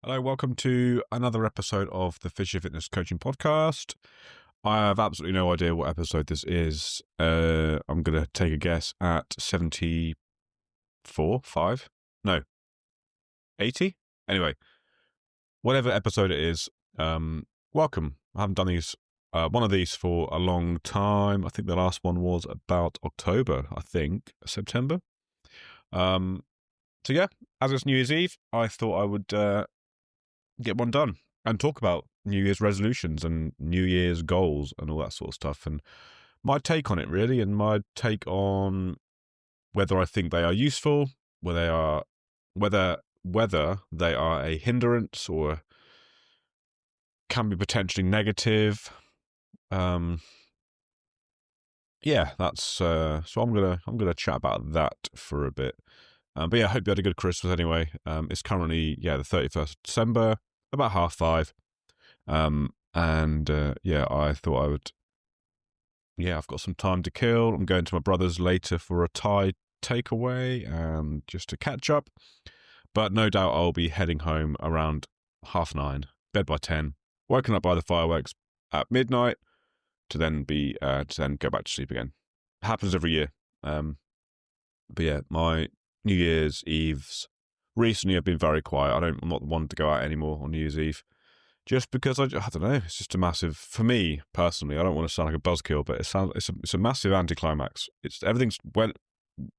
Hello, welcome to another episode of the Fisher Fitness Coaching Podcast. I have absolutely no idea what episode this is. I'm going to take a guess at 74, 5? No, 80? Anyway, whatever episode it is, welcome. I haven't done one of these for a long time. I think the last one was about October, September. So yeah, as it's New Year's Eve, I thought I would get one done and talk about New Year's resolutions and New Year's goals and all that sort of stuff, and my take on it really, and my take on whether I think they are useful, whether they are a hindrance or can be potentially negative. Yeah, that's so I'm gonna chat about that for a bit. But yeah, I hope you had a good Christmas anyway. It's currently the 31st of December, about 5:30. Yeah, I thought I would. Yeah, I've got some time to kill. I'm going to my brother's later for a Thai takeaway and just to catch up. But no doubt I'll be heading home around 9:30, bed by 10, woken up by the fireworks at midnight to then go back to sleep again. It happens every year. But yeah, my New Year's Eves recently have been very quiet. I'm not the one to go out anymore on New Year's Eve. Just because I don't know, it's just a massive, for me personally, I don't want to sound like a buzzkill, but it's a massive anticlimax. Everything's well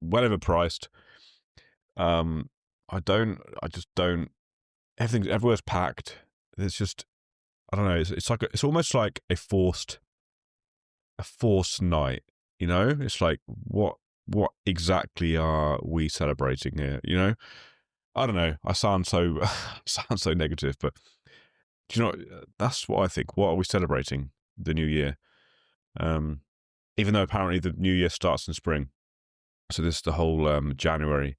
overpriced. I just don't. Everywhere's packed. It's just, I don't know. It's almost like a forced night. You know, it's like what exactly are we celebrating here? You know, I don't know. I sound so negative, but. Do you know, that's what I think. What are we celebrating? The new year. Even though apparently the new year starts in spring. So the whole January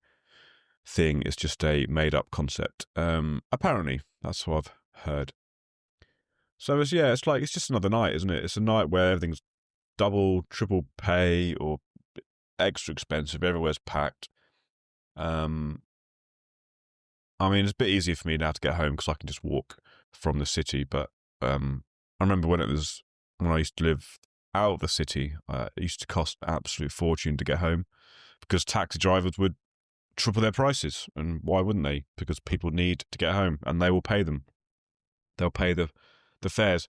thing is just a made-up concept. Apparently, that's what I've heard. So it's just another night, isn't it? It's a night where everything's double, triple pay or extra expensive. Everywhere's packed. I mean, it's a bit easier for me now to get home because I can just walk from the city. But I remember when I used to live out of the city, it used to cost an absolute fortune to get home because taxi drivers would triple their prices. And why wouldn't they? Because people need to get home and they will pay them. They'll pay the fares.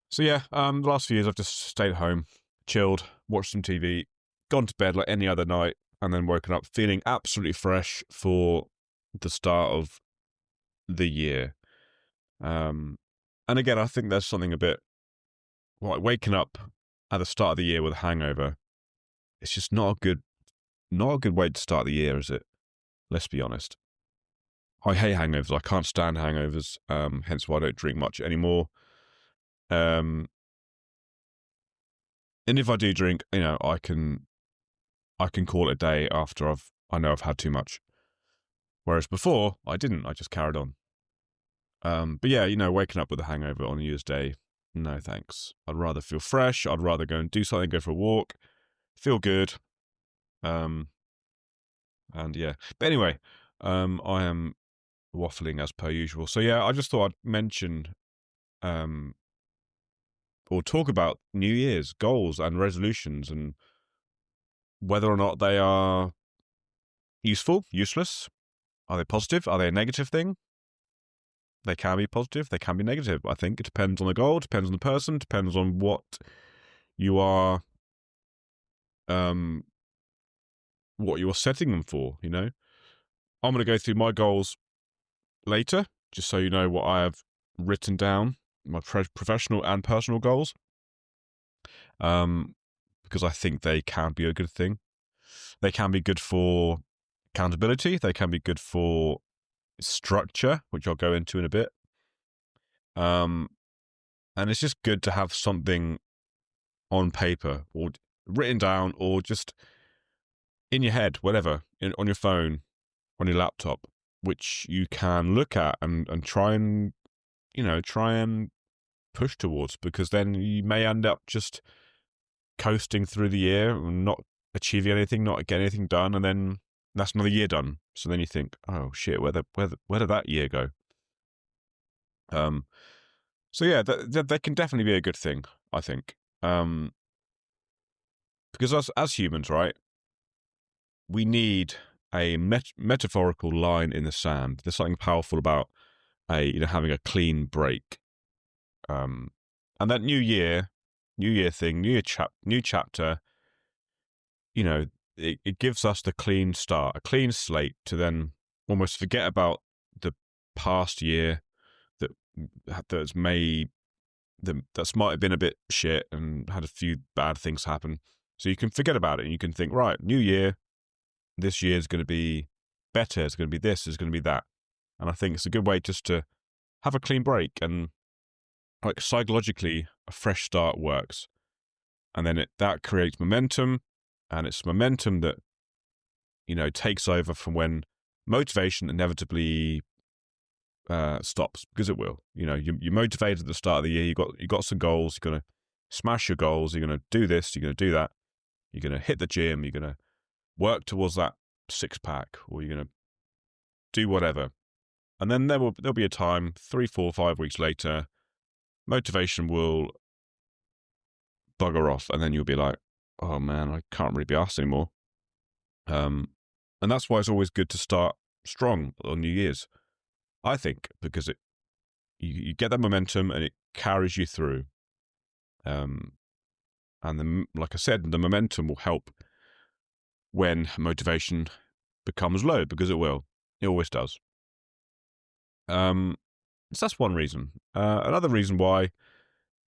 So yeah, the last few years I've just stayed at home, chilled, watched some TV, gone to bed like any other night, and then woken up feeling absolutely fresh for the start of the year. And again, I think there's something a bit like waking up at the start of the year with a hangover. It's just not a good way to start the year, is it? Let's be honest. I hate hangovers. I can't stand hangovers. Hence why I don't drink much anymore. And if I do drink, I can call it a day after I know I've had too much. Whereas before, I didn't. I just carried on. But yeah, waking up with a hangover on New Year's Day, no thanks. I'd rather feel fresh. I'd rather go and do something, go for a walk, feel good. And yeah. But anyway, I am waffling as per usual. So yeah, I just thought I'd mention or talk about New Year's goals and resolutions and whether or not they are useful, useless. Are they positive? Are they a negative thing? They can be positive. They can be negative. I think it depends on the goal, depends on the person, depends on what you are setting them for. I'm going to go through my goals later, just so you know what I have written down, my professional and personal goals, because I think they can be a good thing. They can be good for accountability. They can be good for structure, which I'll go into in a bit. And it's just good to have something on paper or written down or just in your head, whatever, on your phone, on your laptop, which you can look at and try and push towards, because then you may end up just coasting through the year and not achieving anything, not getting anything done, and then that's another year done. So then you think, oh shit, where did that year go? Um, so yeah, they can definitely be a good thing, I think. Because as humans, right, we need a metaphorical line in the sand. There's something powerful about having a clean break. And that new year thing, new chapter, it gives us the clean start, a clean slate to then almost forget about the past year that that's may that's might have been a bit shit and had a few bad things happen. So you can forget about it and you can think, right, new year, this year is going to be better. It's going to be this. It's going to be that. And I think it's a good way just to have a clean break, and like psychologically, a fresh start works. And then that creates momentum, and it's momentum that takes over from when motivation inevitably stops, because it will. You're motivated at the start of the year. You got some goals. You're gonna smash your goals. You're gonna do this. You're gonna do that. You're gonna hit the gym. You're gonna work towards that 6-pack, or you're gonna do whatever. And then there'll be a time, 3, 4, 5 weeks later, motivation will bugger off, and then you'll be like, oh man, I can't really be asked anymore. And that's why it's always good to start strong on New Year's, I think, because you get that momentum and it carries you through. And then, like I said, the momentum will help when motivation becomes low, because it will. It always does. So that's one reason. Another reason why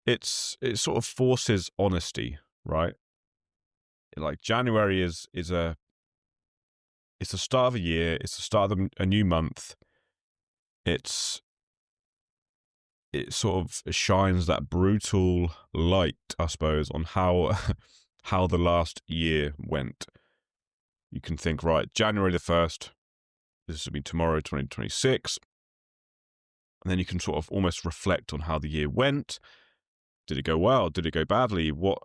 it sort of forces honesty, right? Like January is it's the start of a year. It's the start of a new month. It sort of shines that brutal light, I suppose, on how how the last year went. You can think, right, January the 1st, this will be tomorrow, 2026. And then you can sort of almost reflect on how the year went. Did it go well? Did it go badly? What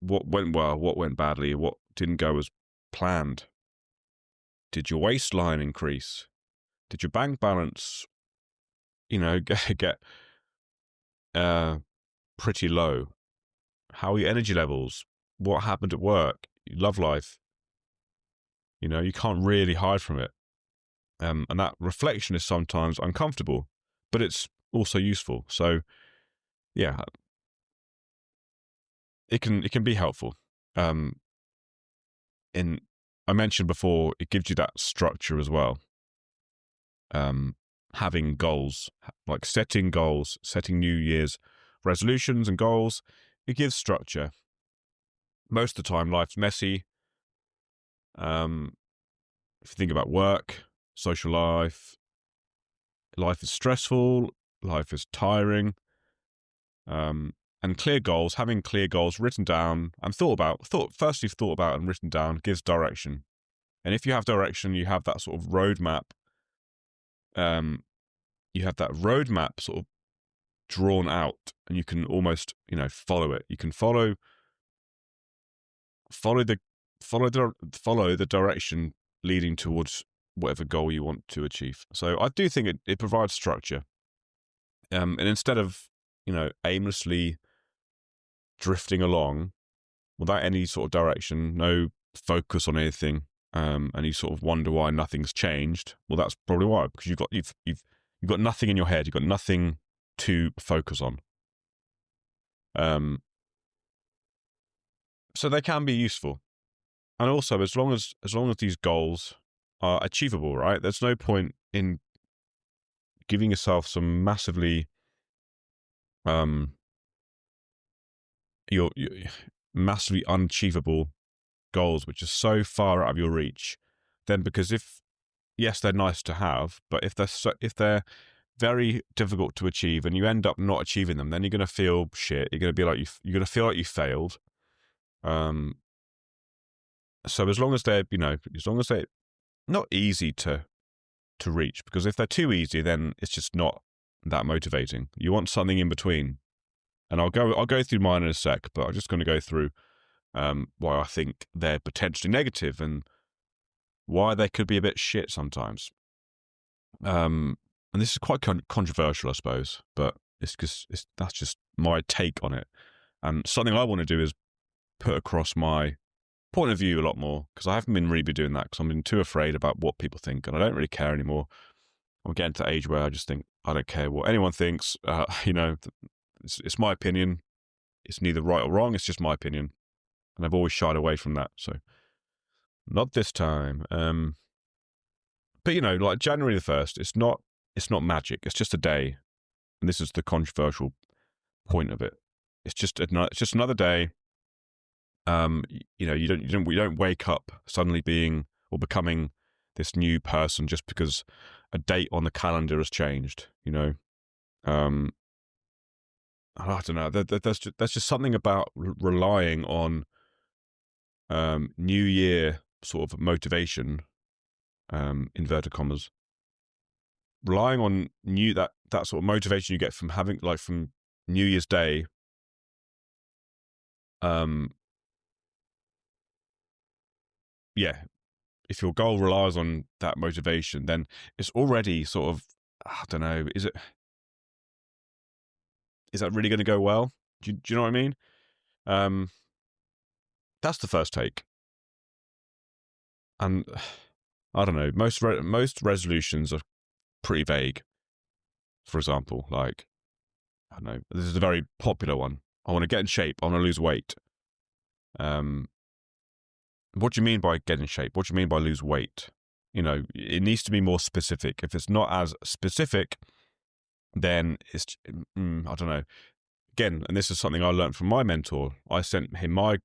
went well? What went badly? What didn't go as planned? Did your waistline increase? Did your bank balance, get pretty low? How are your energy levels? What happened at work? Your love life? You can't really hide from it. And that reflection is sometimes uncomfortable, but it's also useful. So, yeah, it can be helpful. In I mentioned before, it gives you that structure as well. Having goals, like setting goals, setting New Year's resolutions and goals, it gives structure. Most of the time, life's messy. If you think about work, social life, life is stressful, life is tiring. And having clear goals written down and thought about and written down gives direction. And if you have direction, you have that sort of roadmap. You have that roadmap sort of drawn out, and you can almost, follow it. You can follow the direction leading towards whatever goal you want to achieve. So I do think it provides structure. And instead of, aimlessly drifting along without any sort of direction, no focus on anything, and you sort of wonder why nothing's changed. Well, that's probably why, because you've got nothing in your head. You've got nothing to focus on. So they can be useful, and also as long as these goals are achievable, right? There's no point in giving yourself some massively your massively unachievable goals, which are so far out of your reach. Then, because yes, they're nice to have, but if they're very difficult to achieve and you end up not achieving them, then you're going to feel shit. You're going to be like you're going to feel like you failed. So as long as they're not easy to reach, because if they're too easy, then it's just not that motivating. You want something in between. And I'll go through mine in a sec, but I'm just going to go through why I think they're potentially negative and why they could be a bit shit sometimes. and this is quite controversial, I suppose, but it's because that's just my take on it. And something I want to do is put across my point of view a lot more, because I haven't been really doing that because I've been too afraid about what people think, and I don't really care anymore. I'm getting to the age where I just think I don't care what anyone thinks. It's my opinion. It's neither right or wrong. It's just my opinion, and I've always shied away from that. So not this time. But like January the 1st, it's not magic. It's just a day, and this is the controversial point of it. It's just another day. We don't wake up suddenly being or becoming this new person just because a date on the calendar has changed. Um, I don't know. There's just something about relying on New Year sort of motivation, inverted commas, relying on that sort of motivation you get from having from New Year's Day. Yeah, if your goal relies on that motivation, then it's already sort of, I don't know, is that really going to go well? Do you know what I mean? Um, that's the first take. And I don't know, most resolutions are pretty vague. For example, like, I don't know, this is a very popular one. I want to get in shape. I want to lose weight. Um, what do you mean by get in shape? What do you mean by lose weight? It needs to be more specific. If it's not as specific, then it's, I don't know. Again, and this is something I learned from my mentor. I sent him my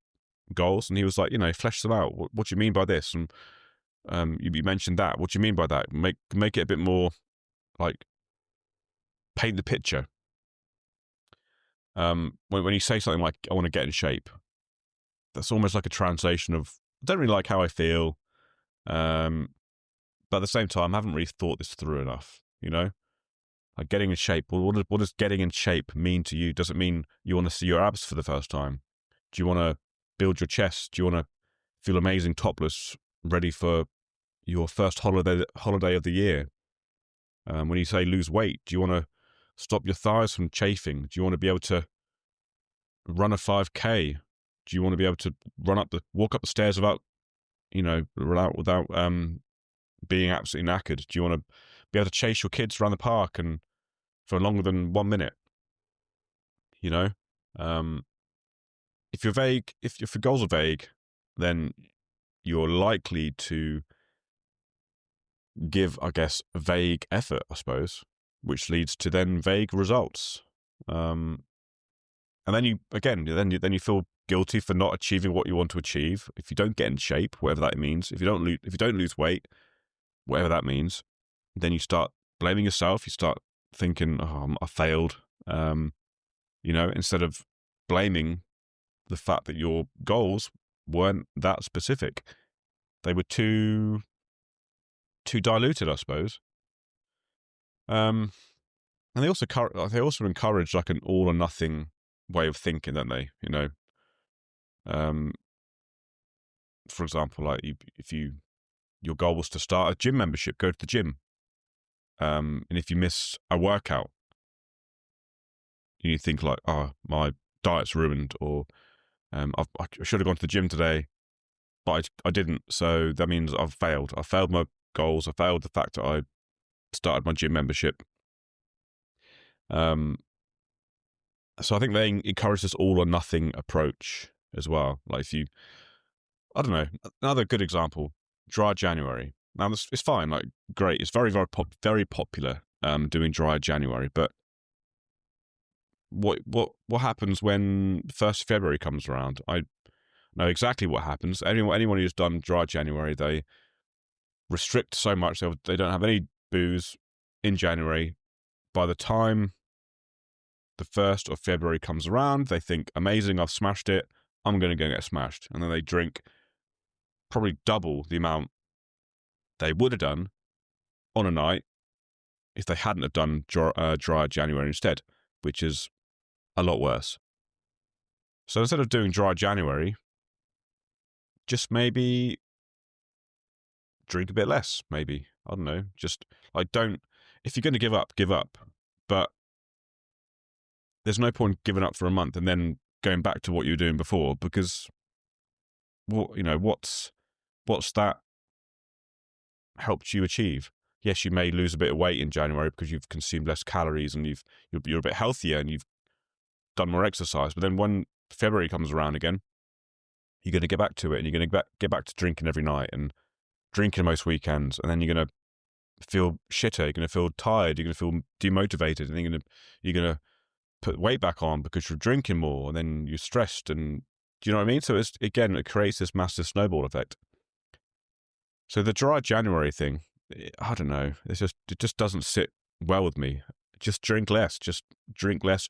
goals, and he was like, flesh them out. What do you mean by this? And you mentioned that. What do you mean by that? Make it a bit more like paint the picture. When you say something like, I want to get in shape, that's almost like a translation of, I don't really like how I feel. But at the same time, I haven't really thought this through enough, Like getting in shape. Well, what does getting in shape mean to you? Does it mean you want to see your abs for the first time? Do you want to build your chest? Do you want to feel amazing topless, ready for your first holiday of the year? When you say lose weight, do you want to stop your thighs from chafing? Do you want to be able to run a 5K? Do you want to be able to walk up the stairs without being absolutely knackered? Do you want to be able to chase your kids around the park and for longer than 1 minute? If you're vague, if your goals are vague, then you're likely to give, I guess, vague effort, I suppose, which leads to then vague results. And then you feel guilty for not achieving what you want to achieve. If you don't get in shape, whatever that means, if you don't lose weight, whatever that means, then you start blaming yourself. You start thinking, "Oh, I failed," instead of blaming the fact that your goals weren't that specific. They were too diluted, I suppose. And they also encourage like an all or nothing way of thinking, don't they? For example, like if your goal was to start a gym membership, go to the gym. And if you miss a workout, you think like, oh, my diet's ruined, or I should have gone to the gym today, but I didn't. So that means I've failed. I failed my goals. I failed the fact that I started my gym membership. So I think they encourage this all or nothing approach as well. Like I don't know, another good example, dry January. Now it's fine, like great. It's very, very popular doing dry January. But what happens when 1st of February comes around? I know exactly what happens. Anyone who's done dry January, they restrict so much they don't have any booze in January. By the time the 1st of February comes around, they think, amazing, I've smashed it. I'm going to go get smashed. And then they drink probably double the amount they would have done on a night if they hadn't have done dry January instead, which is a lot worse. So instead of doing dry January, just maybe drink a bit less, maybe. I don't know. Just like if you're going to give up, give up. But there's no point giving up for a month and then going back to what you were doing before, because what's that helped you achieve? Yes, you may lose a bit of weight in January because you've consumed less calories and you're a bit healthier and you've done more exercise. But then when February comes around again, you're going to get back to it, and you're going to get back to drinking every night and drinking most weekends, and then you're going to feel shitter, you're going to feel tired, you're going to feel demotivated, and you're going to put weight back on because you're drinking more, and then you're stressed, and do you know what I mean? So it creates this massive snowball effect. So the dry January thing, I don't know, it just doesn't sit well with me. Just drink less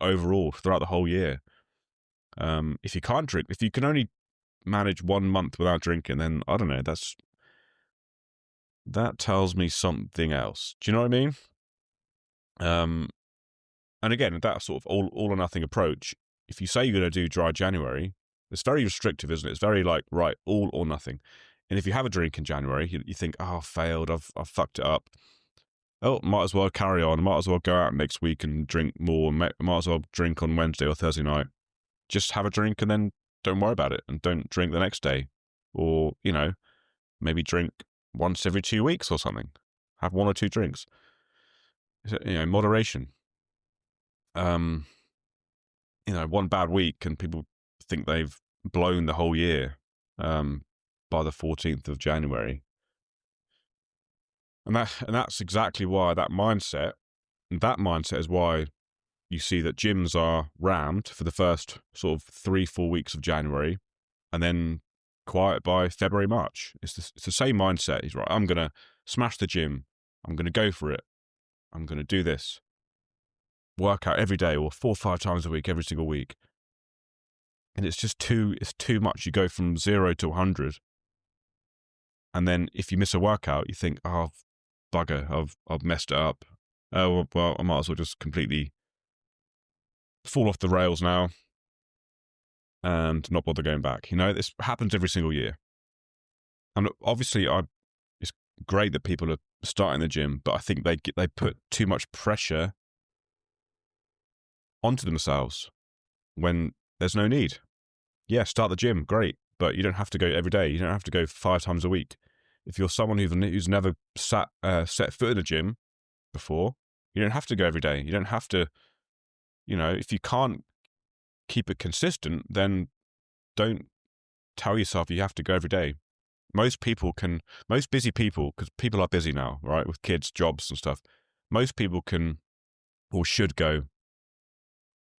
overall throughout the whole year. If you can't drink, if you can only manage 1 month without drinking, then I don't know, that tells me something else. Do you know what I mean? And again, that sort of all or nothing approach, if you say you're going to do dry January, it's very restrictive, isn't it? It's very like, right, all or nothing. And if you have a drink in January, you think, oh, I've failed, I've fucked it up. Oh, might as well carry on. Might as well go out next week and drink more. Might as well drink on Wednesday or Thursday night. Just have a drink and then don't worry about it, and don't drink the next day. Or, maybe drink once every 2 weeks or something. Have 1 or 2 drinks. Moderation. One bad week and people think they've blown the whole year by the 14th of January. And that's exactly why that mindset is why you see that gyms are rammed for the first sort of 3-4 weeks of January, and then quiet by February, March. It's the same mindset. He's right. I'm going to smash the gym. I'm going to go for it. I'm going to do this. Work out every day or 4 or 5 times a week, every single week. And it's too much. You go from 0 to 100. And then if you miss a workout, you think, oh, bugger, I've messed it up. Oh, well, I might as well just completely fall off the rails now and not bother going back. This happens every single year. And obviously, it's great that people are starting the gym, but I think they put too much pressure onto themselves when there's no need. Yeah, start the gym, great, but you don't have to go every day. You don't have to go 5 times a week. If you're someone who's never set foot in a gym before, you don't have to go every day. You don't have to, if you can't keep it consistent, then don't tell yourself you have to go every day. Most busy people, because people are busy now, right, with kids, jobs and stuff, most people can or should go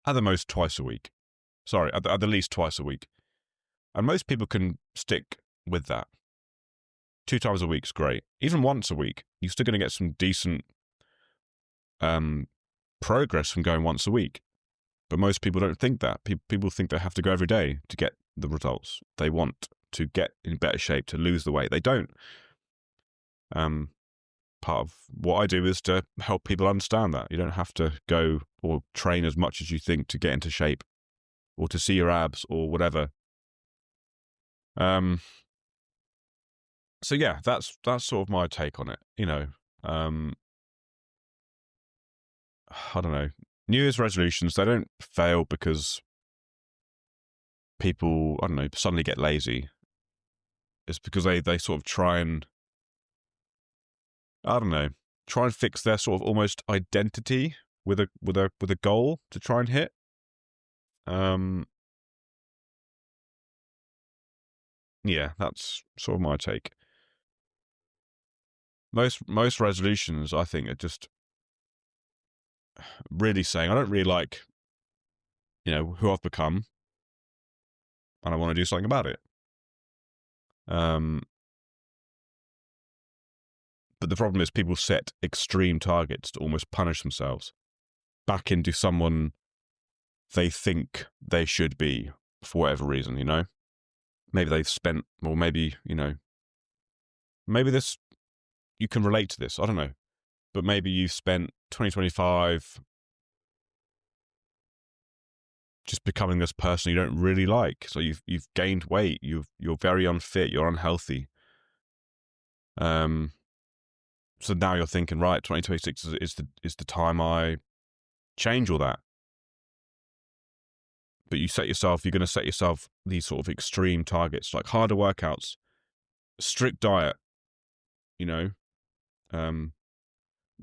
at the most twice a week. Sorry, at the least twice a week. And most people can stick with that. 2 times a week's great. Even once a week, you're still going to get some decent progress from going once a week. But most people don't think that. People think they have to go every day to get the results they want, to get in better shape, to lose the weight. They don't. Part of what I do is to help people understand that. You don't have to go or train as much as you think to get into shape or to see your abs or whatever. So yeah, that's sort of my take on it. I don't know. New Year's resolutions, they don't fail because people, I don't know, suddenly get lazy. It's because they sort of try and, I don't know, try and fix their sort of almost identity with a goal to try and hit. Yeah, that's sort of my take. Most resolutions, I think, are just really saying, I don't really like, who I've become, and I want to do something about it. But the problem is people set extreme targets to almost punish themselves back into someone they think they should be for whatever reason, Maybe they've spent, or maybe, maybe this, you can relate to this, I don't know. But maybe you've spent 2025 just becoming this person you don't really like. So you've gained weight, you're very unfit, you're unhealthy. So now you're thinking, right, 2026 is the time I change all that. But you're going to set yourself these sort of extreme targets, like harder workouts, strict diet, you know, um,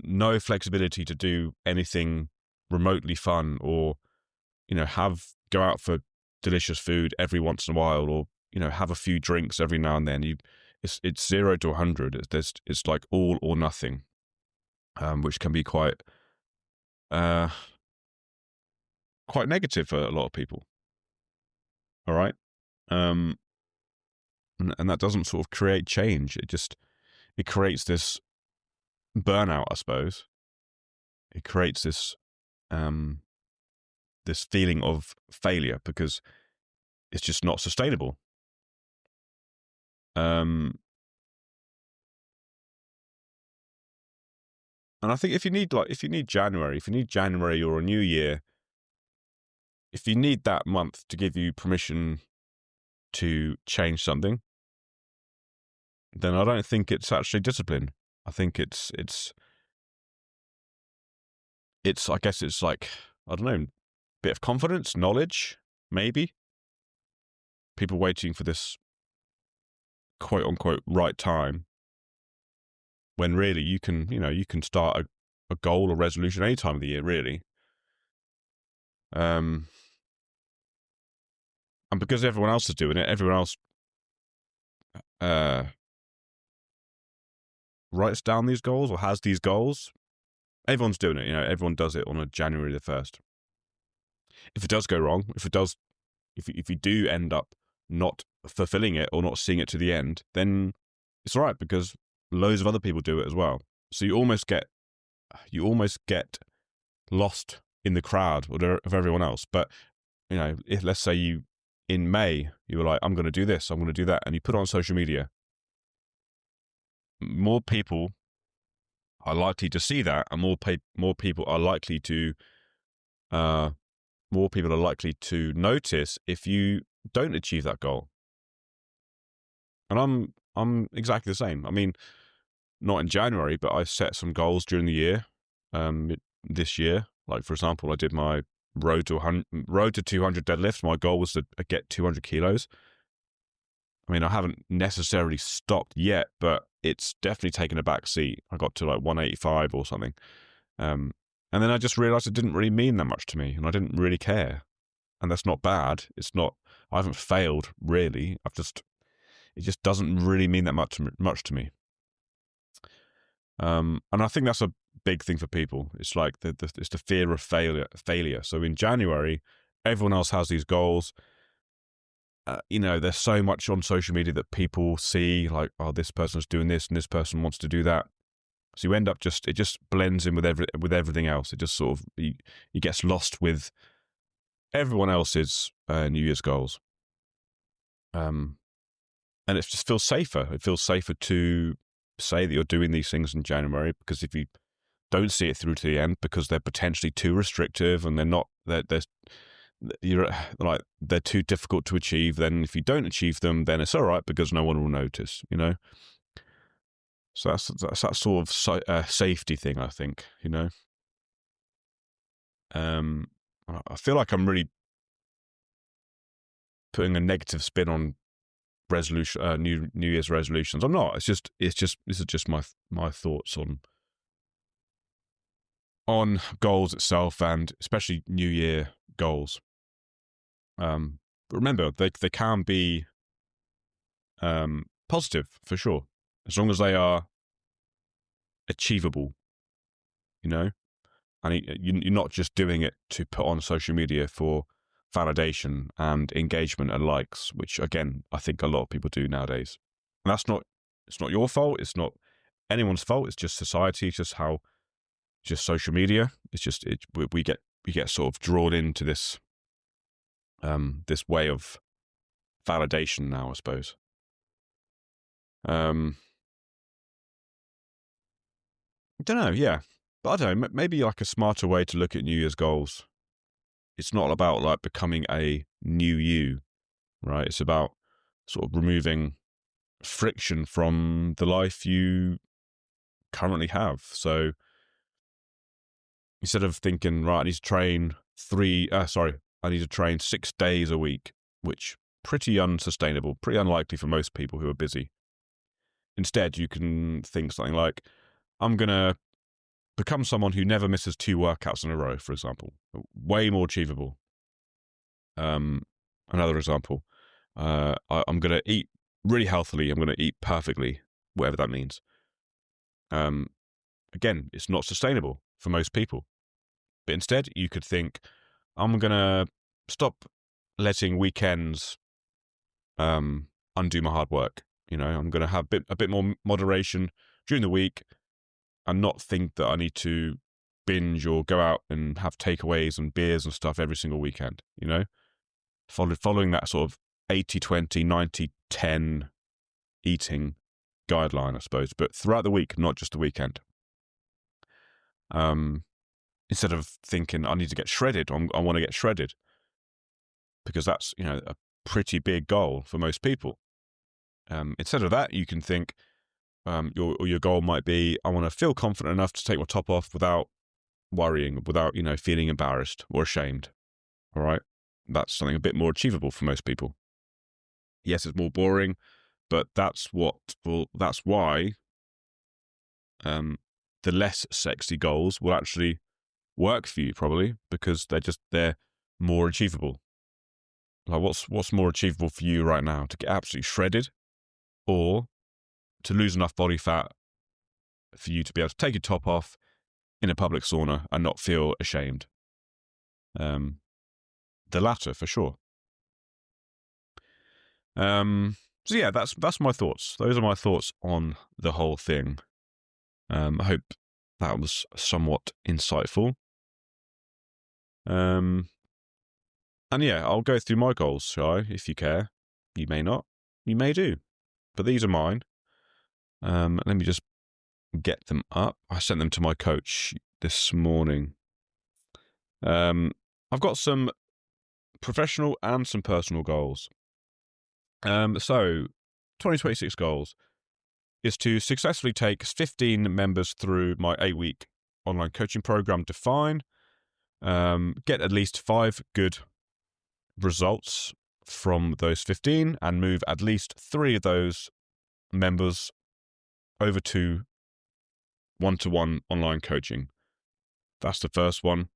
no flexibility to do anything remotely fun, or, go out for delicious food every once in a while, or, have a few drinks every now and then. It's 0 to 100. It's like all or nothing, which can be uh, quite negative for a lot of people. All right. Um, and that doesn't sort of create change. It creates this burnout, I suppose. It creates this feeling of failure because it's just not sustainable. And I think if you need January or a new year, if you need that month to give you permission to change something, then I don't think it's actually discipline. I think it's I guess it's like, I don't know, a bit of confidence, knowledge, maybe. People waiting for this quote unquote right time, when really you can start a goal or resolution any time of the year, really. And because everyone else is doing it, everyone else writes down these goals or has these goals. Everyone's doing it. Everyone does it on a January the 1st. If it does go wrong, if you do end up not fulfilling it or not seeing it to the end, then it's all right, because loads of other people do it as well. So you almost get lost in the crowd of everyone else. But if, let's say, in May you were like, I'm going to do this, I'm going to do that, and you put it on social media, more people are likely to see that, and more people are likely to notice if you don't achieve that goal. And I'm exactly the same. I mean, not in January, but I set some goals during the year. This year, like, for example, I did my road to 200 deadlifts. My goal was to get 200 kilos. I mean, I haven't necessarily stopped yet, but it's definitely taken a back seat. I got to like 185 or something. And then I just realized it didn't really mean that much to me, and I didn't really care. And that's not bad. I haven't failed, really. It just doesn't really mean that much to me. And I think that's a big thing for people. It's like it's the fear of failure. So in January, everyone else has these goals. There's so much on social media that people see, like, oh, this person's doing this and this person wants to do that. So you end up it just blends in with everything else. It just sort of, it gets lost with everyone else's New Year's goals. And it just feels safer. It feels safer to say that you're doing these things in January, because if you don't see it through to the end because they're potentially too restrictive and they're too difficult to achieve, then if you don't achieve them, then it's all right, because no one will notice, So that's that sort of safety thing, I think, I feel like I'm really putting a negative spin on resolution, New Year's resolutions. I'm not. This is just my thoughts on goals itself, and especially New Year goals. But remember, they can be positive for sure, as long as they are achievable. And you're not just doing it to put on social media for validation and engagement and likes, which, again, I think a lot of people do nowadays. And it's not your fault. It's not anyone's fault. It's just society. It's just social media. It's just we get sort of drawn into this way of validation now, I suppose. I don't know. Yeah, but I don't know. Maybe like a smarter way to look at New Year's goals. It's not about like becoming a new you, right? It's about sort of removing friction from the life you currently have. So instead of thinking, right, I need to train 6 days a week, which pretty unsustainable, pretty unlikely for most people who are busy. Instead, you can think something like, I'm going to become someone who never misses 2 workouts in a row, for example. Way more achievable. Another example, I'm going to eat really healthily. I'm going to eat perfectly, whatever that means. Again, it's not sustainable for most people. But instead, you could think, I'm going to stop letting weekends undo my hard work. I'm going to have a bit more moderation during the week and not think that I need to binge or go out and have takeaways and beers and stuff every single weekend, following that sort of 80-20, 90-10 eating guideline, I suppose, but throughout the week, not just the weekend. Instead of thinking I need to get shredded, I want to get shredded, because that's, a pretty big goal for most people. Instead of that, you can think your goal might be, I want to feel confident enough to take my top off without worrying, without, feeling embarrassed or ashamed. All right. That's something a bit more achievable for most people. Yes, it's more boring, but that's why the less sexy goals will actually work for you, probably, because they're more achievable. Like, what's more achievable for you right now? To get absolutely shredded, or to lose enough body fat for you to be able to take your top off in a public sauna and not feel ashamed? The latter, for sure. So yeah, that's my thoughts. Those are my thoughts on the whole thing. I hope that was somewhat insightful. And yeah, I'll go through my goals, shall I? If you care. You may not. You may do. But these are mine. Let me just get them up. I sent them to my coach this morning. I've got some professional and some personal goals. So 2026 goals is to successfully take 15 members through my 8-week online coaching program, Define, get at least 5 good results from those 15, and move at least 3 of those members over to one-to-one online coaching. That's the first one.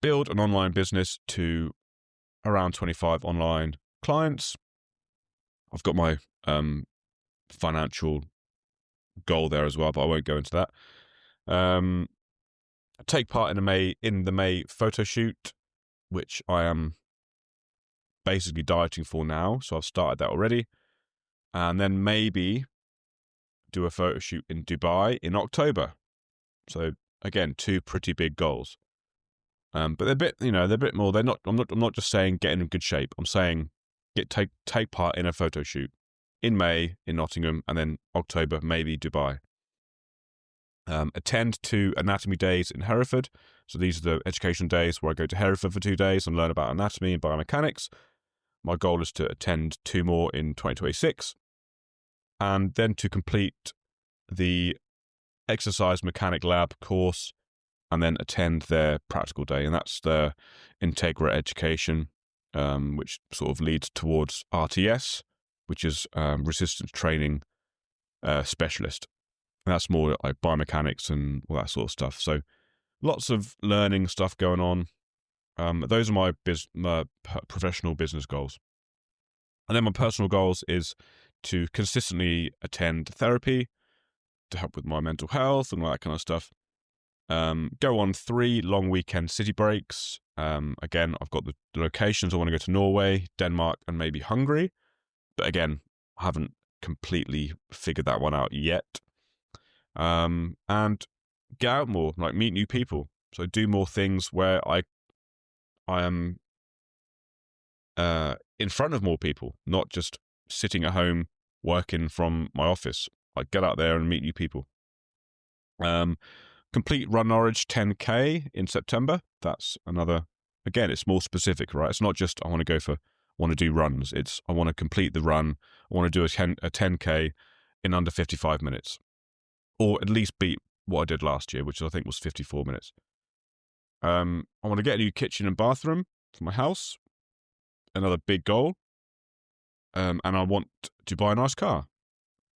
Build an online business to around 25 online clients. I've got my financial goal there as well, but I won't go into that. Take part in the May photo shoot, which I am basically dieting for now, so I've started that already. And then maybe do a photo shoot in Dubai in October. So again, 2 pretty big goals. But they're a bit more. I'm not just saying get in good shape. I'm saying take part in a photo shoot in May in Nottingham, and then October maybe Dubai. Attend 2 anatomy days in Hereford. So these are the education days where I go to Hereford for 2 days and learn about anatomy and biomechanics. My goal is to attend 2 more in 2026, and then to complete the exercise mechanic lab course, and then attend their practical day. And that's the Integra education, which sort of leads towards RTS, which is resistance training specialist. And that's more like biomechanics and all that sort of stuff. So lots of learning stuff going on. Those are my professional business goals. And then my personal goals is to consistently attend therapy to help with my mental health and all that kind of stuff. Go on 3 long weekend city breaks. Again, I've got the locations. I want to go to Norway, Denmark, and maybe Hungary. But again, I haven't completely figured that one out yet. And get out more, like meet new people. So do more things where I am in front of more people, not just sitting at home working from my office. Like, get out there and meet new people. Complete Run Norwich 10K in September. That's another. Again, it's more specific, right? It's not just I want to do runs. It's I want to complete the run. I want to do a 10K, in under 55 minutes, or at least beat what I did last year, which I think was 54 minutes. I want to get a new kitchen and bathroom for my house, another big goal. And I want to buy a nice car,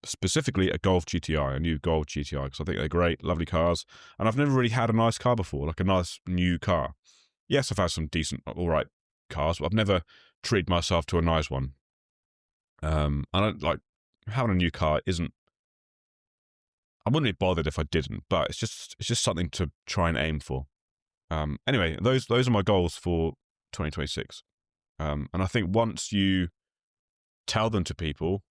specifically a Golf GTI, a new Golf GTI, because I think they're great, lovely cars. And I've never really had a nice car before, like a nice new car. Yes, I've had some decent, all right cars, but I've never treated myself to a nice one. I don't like having a new car. I wouldn't be bothered if I didn't, but it's just something to try and aim for. Anyway, those are my goals for 2026. And I think once you tell them to people,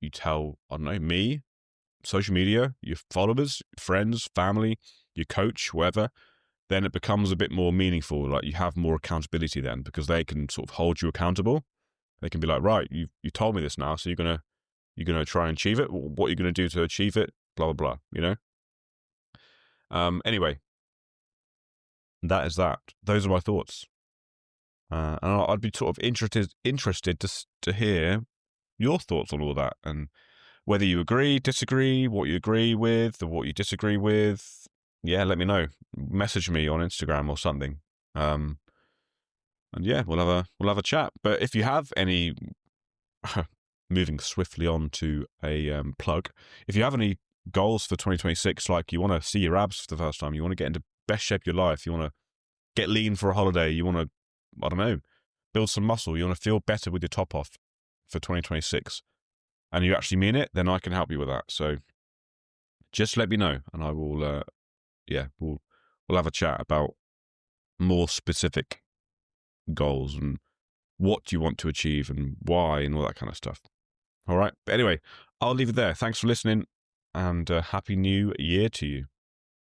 you tell, I don't know, me, social media, your followers, friends, family, your coach, whoever, then it becomes a bit more meaningful. Like you have more accountability then, because they can sort of hold you accountable. They can be like, right, you told me this now, so you're gonna try and achieve it. What are you gonna do to achieve it? Blah blah blah. Anyway, that is that. Those are my thoughts, and I'd be sort of interested to hear your thoughts on all that, and whether you agree, disagree, what you agree with, or what you disagree with. Yeah, let me know. Message me on Instagram or something. And yeah, we'll have a chat. But if you have any, moving swiftly on to a plug, if you have any goals for 2026, like you want to see your abs for the first time, you want to get into best shape of your life, you want to get lean for a holiday, you want to, I don't know, build some muscle, you want to feel better with your top off for 2026, and you actually mean it, then I can help you with that. So just let me know, and I will, we'll have a chat about more specific goals and what you want to achieve and why and all that kind of stuff. All right. But anyway, I'll leave it there. Thanks for listening, and Happy New Year to you.